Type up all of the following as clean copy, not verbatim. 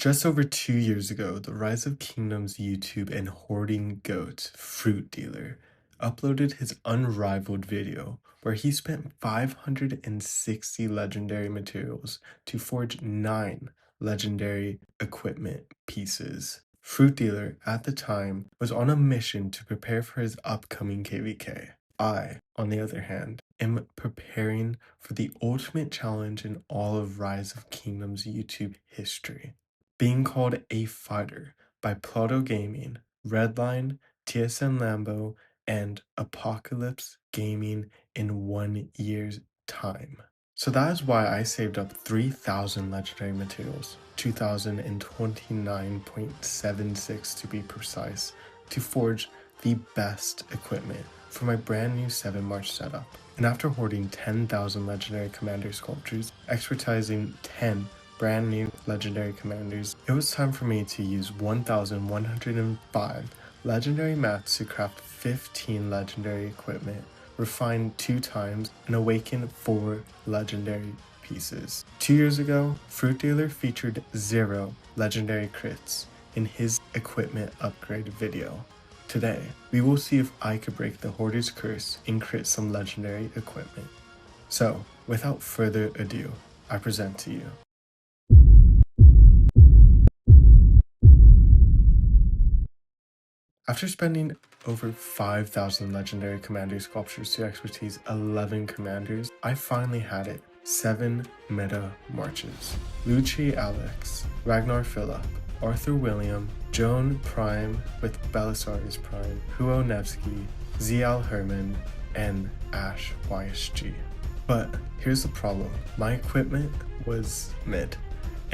Just over 2 years ago, the Rise of Kingdoms YouTube and hoarding goat, Fruit Dealer, uploaded his unrivaled video where he spent 560 legendary materials to forge 9 legendary equipment pieces. Fruit Dealer, at the time, was on a mission to prepare for his upcoming KVK. I, on the other hand, am preparing for the ultimate challenge in all of Rise of Kingdoms YouTube history. Being called a fighter by Pluto Gaming, Redline, TSN Lambo, and Apocalypse Gaming in 1 year's time. So that is why I saved up 3,000 legendary materials, 2,029.76 to be precise, to forge the best equipment for my brand new 7 March setup. And after hoarding 10,000 legendary commander sculptures, expertising 10 brand new legendary commanders, it was time for me to use 1,105 legendary mats to craft 15 legendary equipment, refine 2 times, and awaken 4 legendary pieces. 2 years ago, Fruit Dealer featured 0 legendary crits in his equipment upgrade video. Today, we will see if I could break the Hoarder's curse and crit some legendary equipment. So, without further ado, I present to you after spending over 5,000 legendary commander sculptures to expertise 11 commanders, I finally had it. 7 meta marches. Luce Alex, Ragnar Phillip, Arthur William, Joan Prime with Belisarius Prime, Huo Nevsky, Zial Herman, and Ash YSG. But here's the problem. My equipment was mid.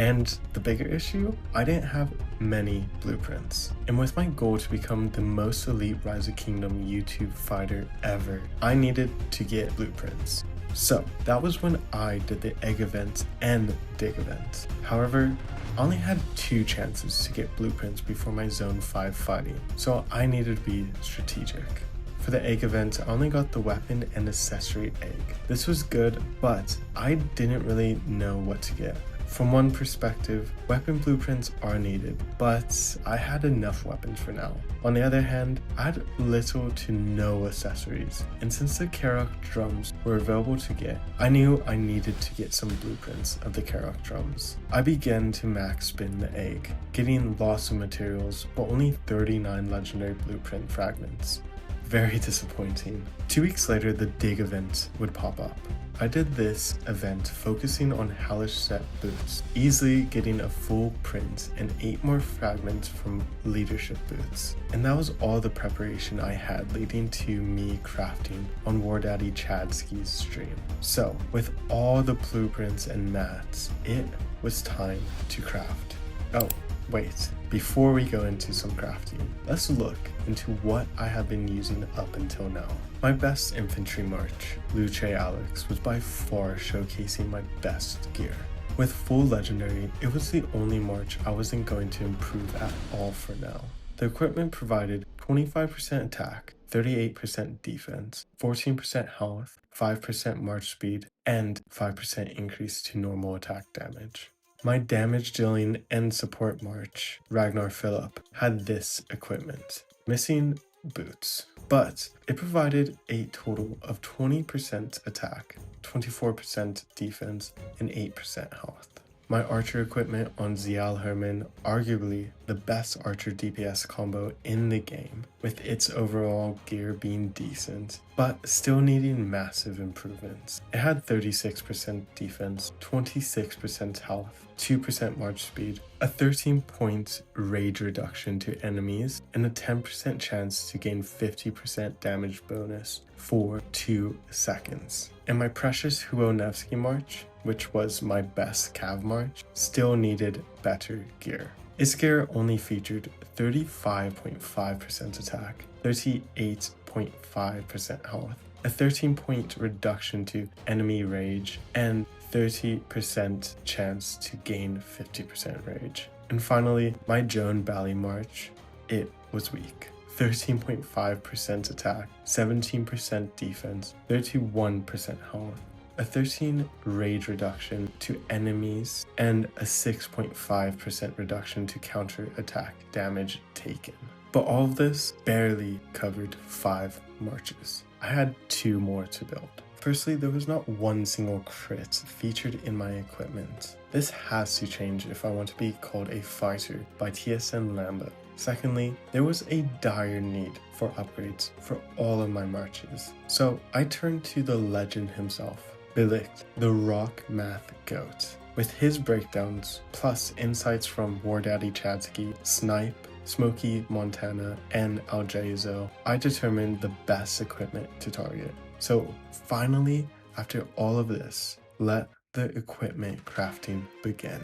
And the bigger issue, I didn't have many blueprints. And with my goal to become the most elite Rise of Kingdom YouTube fighter ever, I needed to get blueprints. So that was when I did the egg event and dig event. However, I only had 2 chances to get blueprints before my zone 5 fighting, so I needed to be strategic. For the egg event, I only got the weapon and accessory egg. This was good, but I didn't really know what to get. From one perspective, weapon blueprints are needed, but I had enough weapons for now. On the other hand, I had little to no accessories, and since the Karok drums were available to get, I knew I needed to get some blueprints of the Karok drums. I began to max spin the egg, getting lots of materials, but only 39 legendary blueprint fragments. Very disappointing. 2 weeks later, the dig event would pop up. I did this event focusing on hellish set boots, easily getting a full print and 8 more fragments from leadership boots. And that was all the preparation I had leading to me crafting on War Daddy Chadsky's stream. So, with all the blueprints and mats, it was time to craft. Oh, wait, before we go into some crafting, let's look into what I have been using up until now. My best infantry march, Luce Alex, was by far showcasing my best gear. With full legendary, it was the only march I wasn't going to improve at all for now. The equipment provided 25% attack, 38% defense, 14% health, 5% march speed, and 5% increase to normal attack damage. My damage dealing and support march, Ragnar Phillip, had this equipment, missing boots, but it provided a total of 20% attack, 24% defense, and 8% health. My archer equipment on Zial Herman, arguably the best archer DPS combo in the game, with its overall gear being decent, but still needing massive improvements. It had 36% defense, 26% health, 2% march speed, a 13-point rage reduction to enemies, and a 10% chance to gain 50% damage bonus for 2 seconds. And my precious Huo Nevsky march, which was my best cav march, still needed better gear. Its gear only featured 35.5% attack, 38.5% health, a 13-point reduction to enemy rage, and 30% chance to gain 50% rage. And finally, my Joan Bally march, it was weak. 13.5% attack, 17% defense, 31% health, a 13 rage reduction to enemies, and a 6.5% reduction to counter attack damage taken. But all of this barely covered 5 marches. I had 2 more to build. Firstly, there was not one single crit featured in my equipment. This has to change if I want to be called a fighter by TSN Lambda. Secondly, there was a dire need for upgrades for all of my marches. So I turned to the legend himself, Bilik, the rock math goat. With his breakdowns, plus insights from War Daddy Chadsky, Snipe, Smokey Montana, and Aljazo, I determined the best equipment to target. So finally, after all of this, let the equipment crafting begin.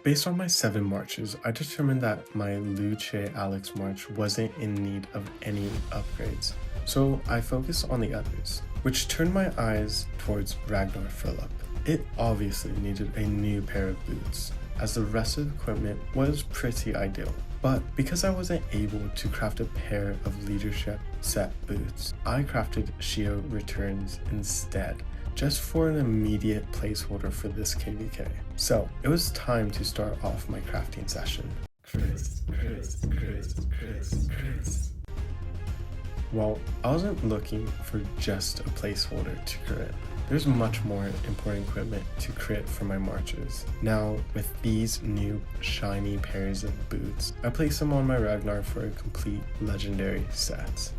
Based on my 7 marches, I determined that my Luce Alex march wasn't in need of any upgrades, so I focused on the others, which turned my eyes towards Ragnar Philip. It obviously needed a new pair of boots, as the rest of the equipment was pretty ideal. But because I wasn't able to craft a pair of leadership set boots, I crafted Shio Returns instead, just for an immediate placeholder for this KVK. So it was time to start off my crafting session. Well, I wasn't looking for just a placeholder to crit. There's much more important equipment to crit for my marches. Now, with these new shiny pairs of boots, I placed them on my Ragnar for a complete legendary set.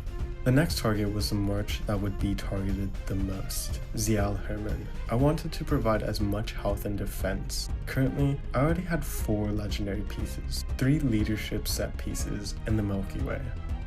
The next target was the march that would be targeted the most, Zial Herman. I wanted to provide as much health and defense. Currently, I already had 4 legendary pieces, 3 leadership set pieces, and the Milky Way.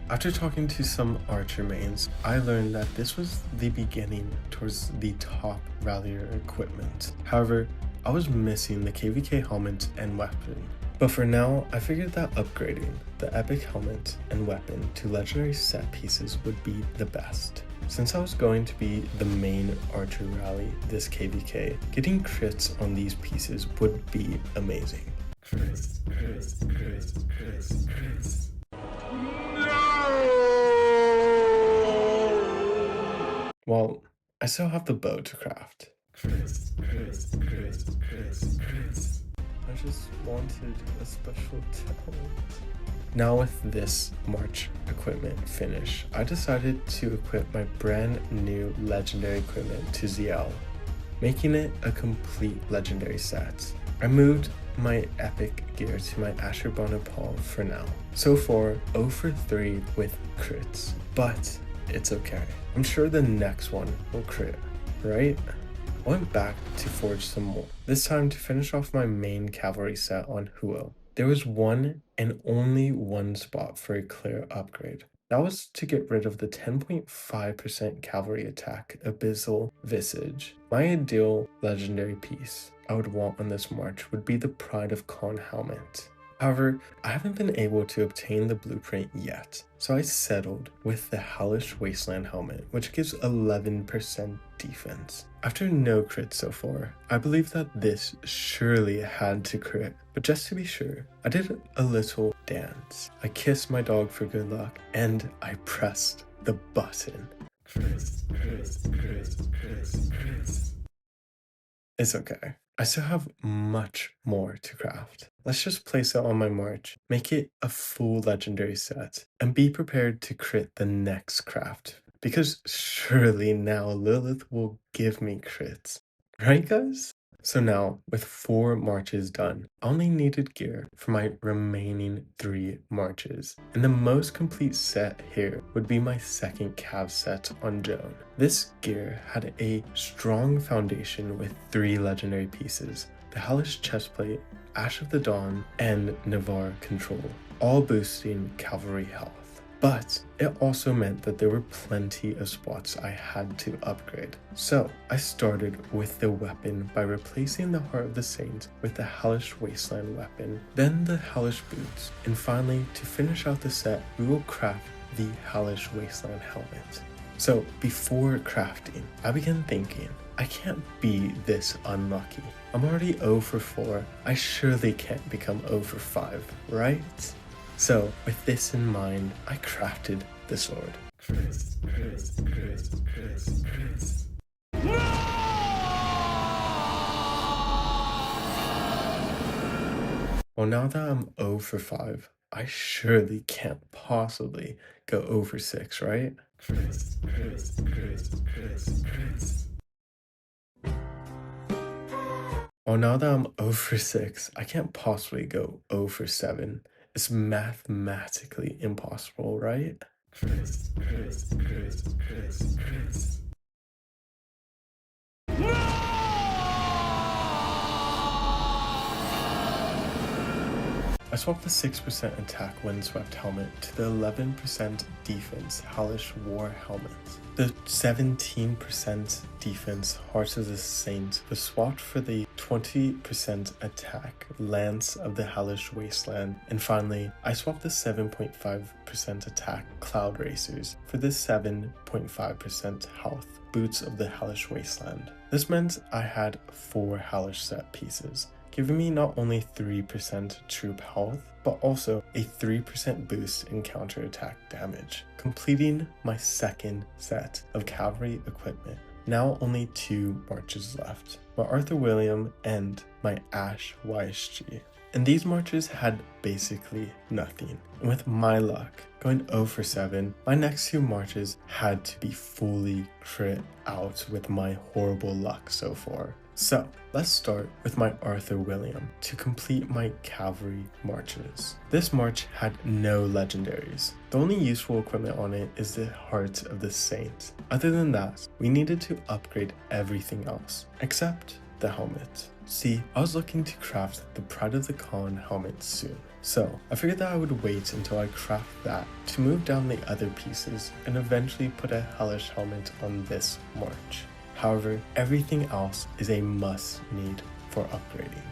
After talking to some archer mains, I learned that this was the beginning towards the top rallier equipment. However, I was missing the KVK helmet and weapon. But for now, I figured that upgrading the epic helmet and weapon to legendary set pieces would be the best. Since I was going to be the main archer rally this KVK, getting crits on these pieces would be amazing. Crits. Well, I still have the bow to craft. I just wanted a special talent. Now with this march equipment finish, I decided to equip my brand new legendary equipment to Ziel, making it a complete legendary set. I moved my epic gear to my Asher Bonapal for now. So far, 0 for 3 with crits, but it's okay. I'm sure the next one will crit, right? I went back to forge some more, this time to finish off my main cavalry set on Huo. There was one and only one spot for a clear upgrade. That was to get rid of the 10.5% cavalry attack Abyssal Visage. My ideal legendary piece I would want on this march would be the Pride of Khan helmet. However, I haven't been able to obtain the blueprint yet, so I settled with the Hellish Wasteland helmet, which gives 11% defense. After no crits so far, I believe that this surely had to crit, but just to be sure, I did a little dance. I kissed my dog for good luck, and I pressed the button. It's okay. I still have much more to craft. Let's just place it on my march, make it a full legendary set, and be prepared to crit the next craft. Because surely now Lilith will give me crits. Right, guys? So now, with 4 marches done, I only needed gear for my remaining 3 marches. And the most complete set here would be my second cav set on Joan. This gear had a strong foundation with 3 legendary pieces, the Hellish Chestplate, Ash of the Dawn, and Navarre Control, all boosting cavalry health. But it also meant that there were plenty of spots I had to upgrade. So I started with the weapon by replacing the Heart of the Saints with the Hellish Wasteland weapon, then the Hellish Boots, and finally to finish out the set, we will craft the Hellish Wasteland helmet. So before crafting, I began thinking, I can't be this unlucky. I'm already 0 for 4, I surely can't become 0 for 5, right? So, with this in mind, I crafted the sword. Well, now that I'm 0 for 5, I surely can't possibly go 0 for 6, right? Chris, Chris, Chris, Chris, Chris. Well, now that I'm 0 for 6, I can't possibly go 0 for 7. It's mathematically impossible, right? Chris, Chris, Chris, Chris, Chris. I swapped the 6% attack windswept helmet to the 11% defense hellish war helmet. The 17% defense Hearts of the Saint was swapped for the 20% attack Lance of the Hellish Wasteland, and finally, I swapped the 7.5% attack Cloud Racers for the 7.5% health Boots of the Hellish Wasteland. This meant I had 4 Hellish set pieces, giving me not only 3% troop health, but also a 3% boost in counterattack damage, completing my second set of cavalry equipment. Now only 2 marches left, my Arthur William and my Ash YSG. And these marches had basically nothing. And with my luck, going 0 for 7, my next 2 marches had to be fully crit out with my horrible luck so far. So, let's start with my Arthur William to complete my cavalry marches. This march had no legendaries. The only useful equipment on it is the Heart of the Saint. Other than that, we needed to upgrade everything else, except the helmet. See, I was looking to craft the Pride of the Khan helmet soon. So, I figured that I would wait until I craft that to move down the other pieces and eventually put a hellish helmet on this march. However, everything else is a must-need for upgrading.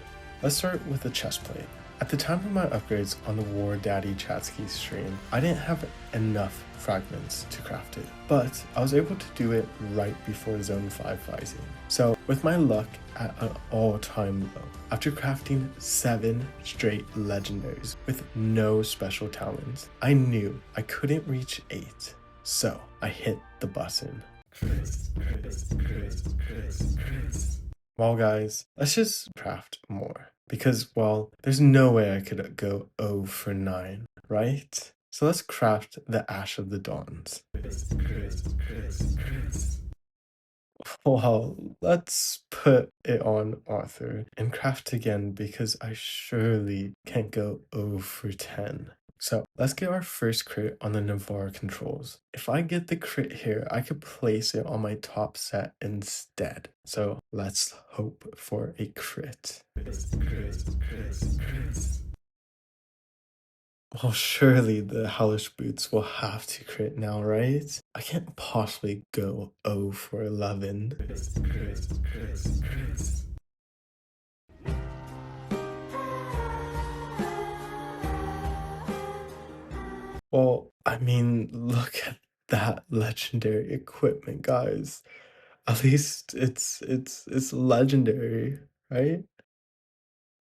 Let's start with the chestplate. At the time of my upgrades on the War Daddy Chatsky stream, I didn't have enough fragments to craft it, but I was able to do it right before Zone 5 fighting. So, with my luck at an all-time low, after crafting 7 straight legendaries with no special talents, I knew I couldn't reach 8, so I hit the button. Chris, Chris, Chris, Chris, Chris. Well guys, let's just craft more. Because, well, there's no way I could go 0 for 9, right? So let's craft the Ash of the Dawns. Chris, Chris, Chris, Chris. Well, let's put it on Arthur and craft again because I surely can't go 0 for 10. So let's get our first crit on the Navarre controls. If I get the crit here, I could place it on my top set instead. So let's hope for a crit. Well, surely the Hellish Boots will have to crit now, right? I can't possibly go 0 for 11. Well, I mean, look at that legendary equipment, guys. At least it's legendary, right?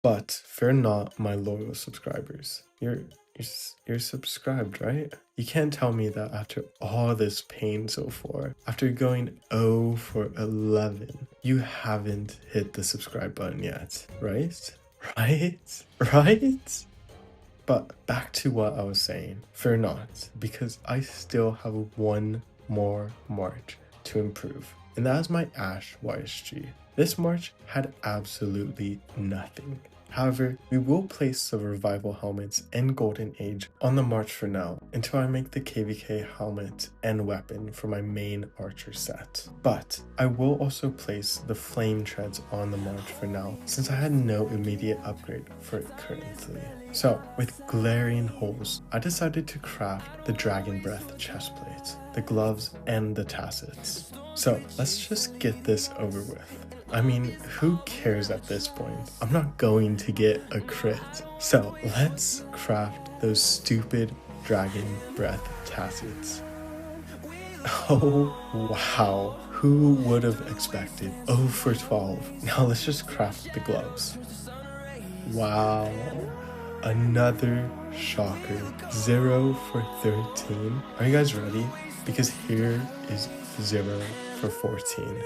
But fear not, my loyal subscribers. You're subscribed, right? You can't tell me that after all this pain so far, after going 0 for 11, you haven't hit the subscribe button yet, right? Right? Right? But back to what I was saying, fear not, because I still have one more march to improve, and that is my Ash YSG. This march had absolutely nothing. However, we will place the revival helmets and golden age on the march for now until I make the KVK helmet and weapon for my main archer set. But I will also place the flame treads on the march for now since I had no immediate upgrade for it currently. So with glaring holes, I decided to craft the dragon breath chestplate, the gloves, and the tassets. So let's just get this over with. I mean, who cares at this point? I'm not going to get a crit. So let's craft those stupid dragon breath tassets. Oh, wow. Who would have expected 0 for 12? Now let's just craft the gloves. Wow. Another shocker. 0 for 13. Are you guys ready? Because here is 0 for 14.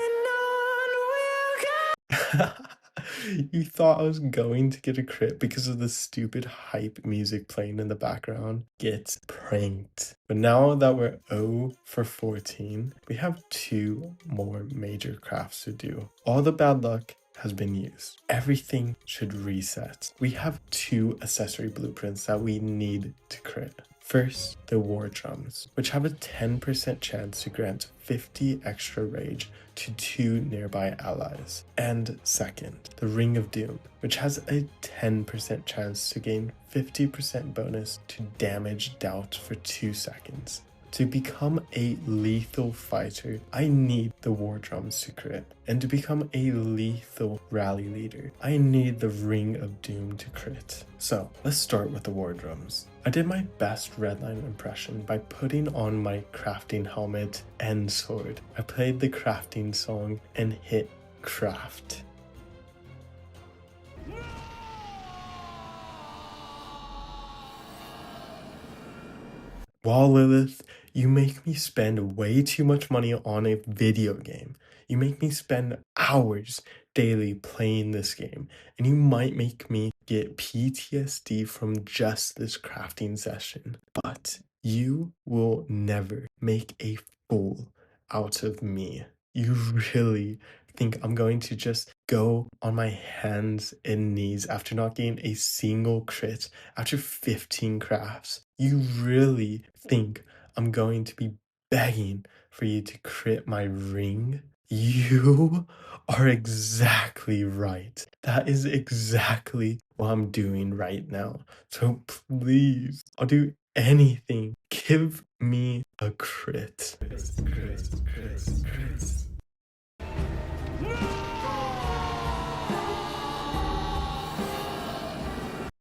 You thought I was going to get a crit because of the stupid hype music playing in the background? Get pranked. But now that we're 0 for 14, we have 2 more major crafts to do. All the bad luck has been used. Everything should reset. We have 2 accessory blueprints that we need to crit. First, the war drums, which have a 10% chance to grant 50 extra rage to 2 nearby allies. And second, the Ring of Doom, which has a 10% chance to gain 50% bonus to damage dealt for 2 seconds. To become a lethal fighter, I need the war drums to crit. And to become a lethal rally leader, I need the Ring of Doom to crit. So let's start with the war drums. I did my best redline impression by putting on my crafting helmet and sword. I played the crafting song and hit craft. Wow, Lilith, you make me spend way too much money on a video game. You make me spend hours daily playing this game, and you might make me get PTSD from just this crafting session. But you will never make a fool out of me. You really think I'm going to just go on my hands and knees after not getting a single crit after 15 crafts? You really think I'm going to be begging for you to crit my ring? You are exactly right. That is exactly what I'm doing right now. So please, I'll do anything. Give me a crit.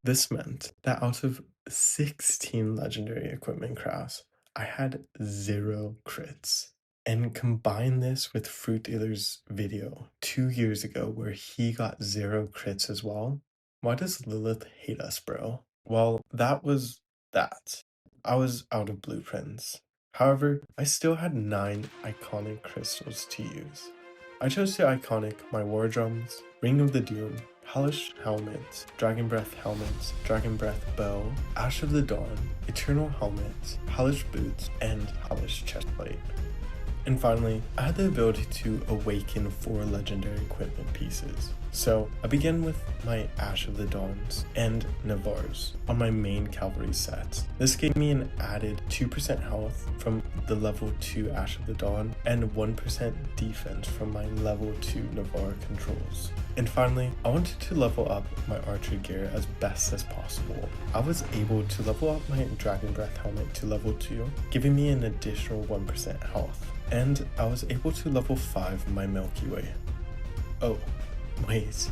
This meant that out of 16 legendary equipment crafts, I had 0 crits. And combine this with Fruit Dealer's video 2 years ago where he got 0 crits as well. Why does Lilith hate us, bro? Well, that was that. I was out of blueprints. However, I still had 9 iconic crystals to use. I chose to iconic my war drums, Ring of the Doom, Hellish Helmet, Dragon Breath Helmet, Dragon Breath Bow, Ash of the Dawn, Eternal Helmet, Hellish Boots, and Hellish Chestplate. And finally, I had the ability to awaken 4 legendary equipment pieces. So I began with my Ash of the Dawns and Navarre's on my main cavalry set. This gave me an added 2% health from the level 2 Ash of the Dawn and 1% defense from my level 2 Navarre controls. And finally, I wanted to level up my archery gear as best as possible. I was able to level up my Dragon Breath helmet to level 2, giving me an additional 1% health. And I was able to level 5 my Milky Way. Oh, wait.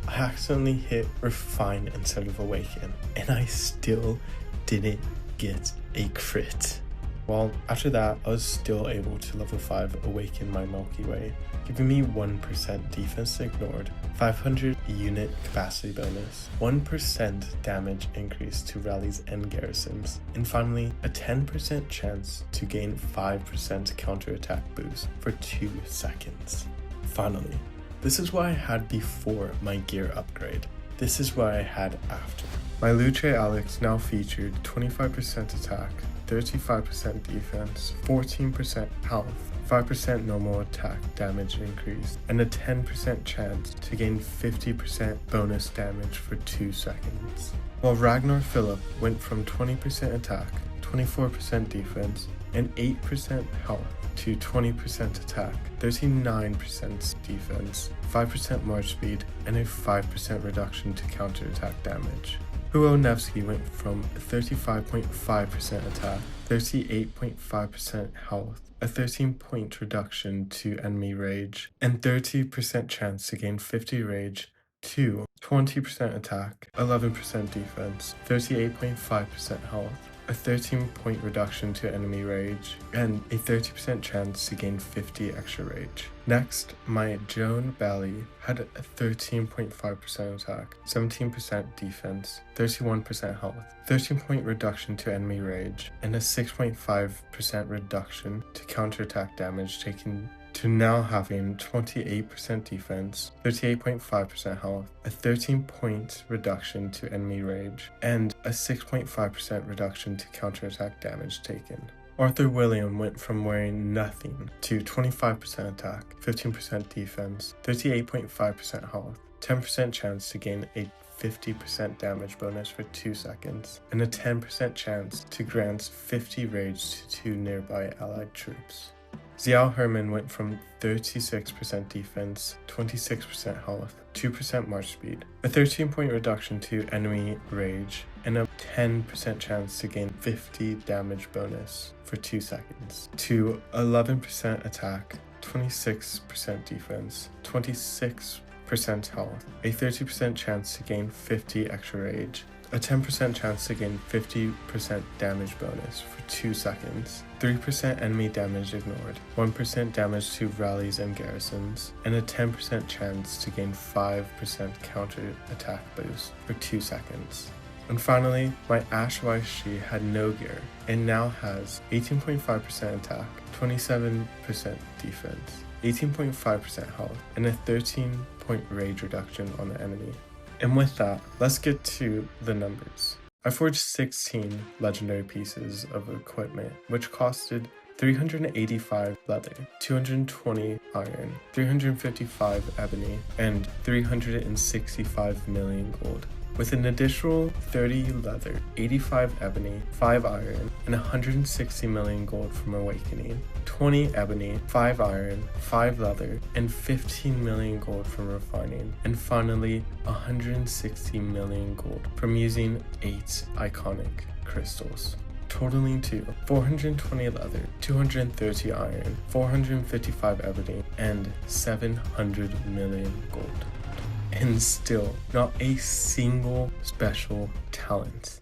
I accidentally hit Refine instead of Awaken, and I still didn't get a crit. Well, after that, I was still able to level 5 Awaken my Milky Way, giving me 1% defense ignored, 500 unit capacity bonus, 1% damage increase to rallies and garrisons, and finally, a 10% chance to gain 5% counterattack boost for 2 seconds. Finally, this is what I had before my gear upgrade. This is what I had after. My Luce Alex now featured 25% attack, 35% defense, 14% health, 5% normal attack damage increase, and a 10% chance to gain 50% bonus damage for 2 seconds. While Ragnar Philip went from 20% attack, 24% defense, and 8% health to 20% attack, 39% defense, 5% march speed, and a 5% reduction to counterattack damage. Nevsky went from 35.5% attack, 38.5% health, a 13-point reduction to enemy rage, and 30% chance to gain 50 rage to 20% attack, 11% defense, 38.5% health, a 13-point reduction to enemy rage, and a 30% chance to gain 50 extra rage. Next, my Joan Bally had a 13.5% attack, 17% defense, 31% health, 13-point reduction to enemy rage, and a 6.5% reduction to counterattack damage taken to now having 28% defense, 38.5% health, a 13-point reduction to enemy rage, and a 6.5% reduction to counterattack damage taken. Arthur William went from wearing nothing to 25% attack, 15% defense, 38.5% health, 10% chance to gain a 50% damage bonus for 2 seconds, and a 10% chance to grant 50 rage to 2 nearby allied troops. Xiao Herman went from 36% defense, 26% health, 2% march speed, a 13-point reduction to enemy rage, and a 10% chance to gain 50 damage bonus for 2 seconds, to 11% attack, 26% defense, 26% health, a 30% chance to gain 50 extra rage, a 10% chance to gain 50% damage bonus for 2 seconds, 3% enemy damage ignored, 1% damage to rallies and garrisons, and a 10% chance to gain 5% counter attack boost for 2 seconds. And finally, my Ash Shi had no gear and now has 18.5% attack, 27% defense, 18.5% health, and a 13-point rage reduction on the enemy. And with that, let's get to the numbers. I forged 16 legendary pieces of equipment, which costed 385 leather, 220 iron, 355 ebony, and 365 million gold. With an additional 30 leather, 85 ebony, 5 iron, and 160 million gold from Awakening, 20 ebony, 5 iron, 5 leather, and 15 million gold from refining, and finally 160 million gold from using 8 iconic crystals, totaling to 420 leather, 230 iron, 455 ebony, and 700 million gold. And still, not a single special talent.